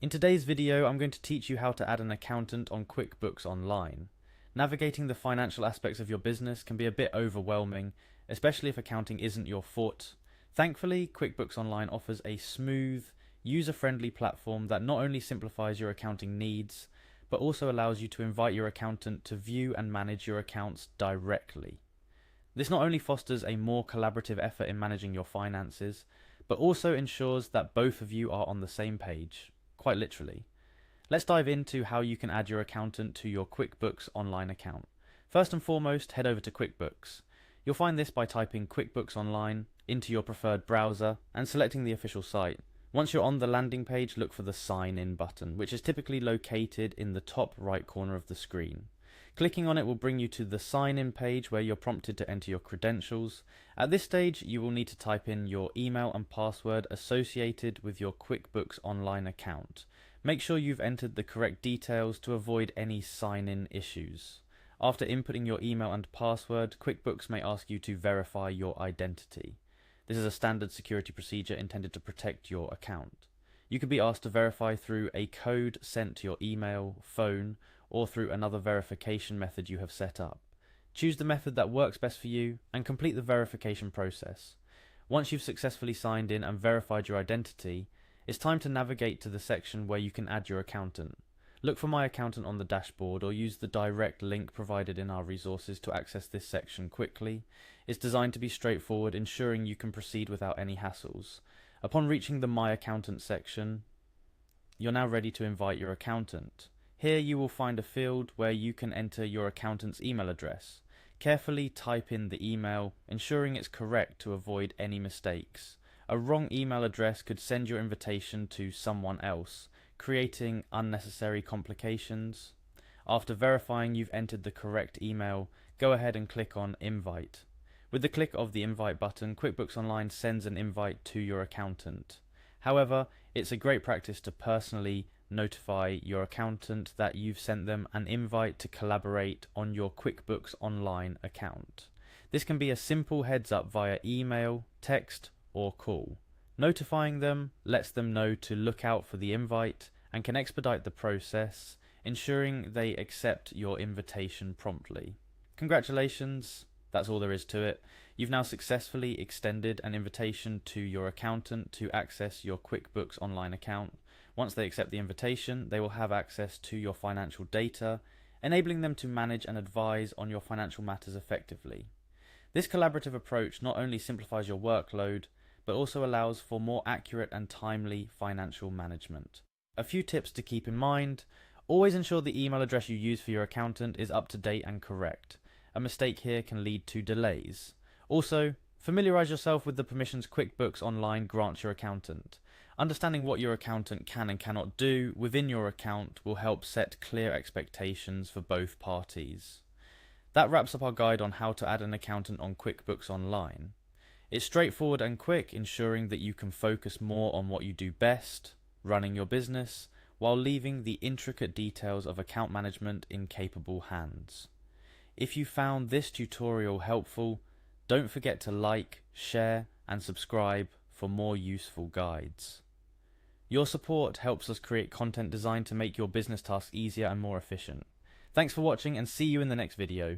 In today's video, I'm going to teach you how to add an accountant on QuickBooks Online. Navigating the financial aspects of your business can be a bit overwhelming, especially if accounting isn't your forte. Thankfully, QuickBooks Online offers a smooth, user-friendly platform that not only simplifies your accounting needs, but also allows you to invite your accountant to view and manage your accounts directly. This not only fosters a more collaborative effort in managing your finances, but also ensures that both of you are on the same page, quite literally. Let's dive into how you can add your accountant to your QuickBooks Online account. First and foremost, head over to QuickBooks. You'll find this by typing QuickBooks Online into your preferred browser and selecting the official site. Once you're on the landing page, look for the Sign In button, which is typically located in the top right corner of the screen. Clicking on it will bring you to the Sign In page where you're prompted to enter your credentials. At this stage, you will need to type in your email and password associated with your QuickBooks Online account. Make sure you've entered the correct details to avoid any sign-in issues. After inputting your email and password, QuickBooks may ask you to verify your identity. This is a standard security procedure intended to protect your account. You could be asked to verify through a code sent to your email, phone, or through another verification method you have set up. Choose the method that works best for you and complete the verification process. Once you've successfully signed in and verified your identity, it's time to navigate to the section where you can add your accountant. Look for My Accountant on the dashboard or use the direct link provided in our resources to access this section quickly. It's designed to be straightforward, ensuring you can proceed without any hassles. Upon reaching the My Accountant section, you're now ready to invite your accountant. Here you will find a field where you can enter your accountant's email address. Carefully type in the email, ensuring it's correct to avoid any mistakes. A wrong email address could send your invitation to someone else, creating unnecessary complications. After verifying you've entered the correct email, go ahead and click on Invite. With the click of the Invite button, QuickBooks Online sends an invite to your accountant. However, it's a great practice to personally notify your accountant that you've sent them an invite to collaborate on your QuickBooks Online account. This can be a simple heads up via email, text, or call. Notifying them lets them know to look out for the invite and can expedite the process, ensuring they accept your invitation promptly. Congratulations, that's all there is to it. You've now successfully extended an invitation to your accountant to access your QuickBooks Online account. Once they accept the invitation, they will have access to your financial data, enabling them to manage and advise on your financial matters effectively. This collaborative approach not only simplifies your workload, but also allows for more accurate and timely financial management. A few tips to keep in mind: always ensure the email address you use for your accountant is up to date and correct. A mistake here can lead to delays. Also, familiarize yourself with the permissions QuickBooks Online grants your accountant. Understanding what your accountant can and cannot do within your account will help set clear expectations for both parties. That wraps up our guide on how to add an accountant on QuickBooks Online. It's straightforward and quick, ensuring that you can focus more on what you do best, running your business, while leaving the intricate details of account management in capable hands. If you found this tutorial helpful, don't forget to like, share, and subscribe for more useful guides. Your support helps us create content designed to make your business tasks easier and more efficient. Thanks for watching, and see you in the next video.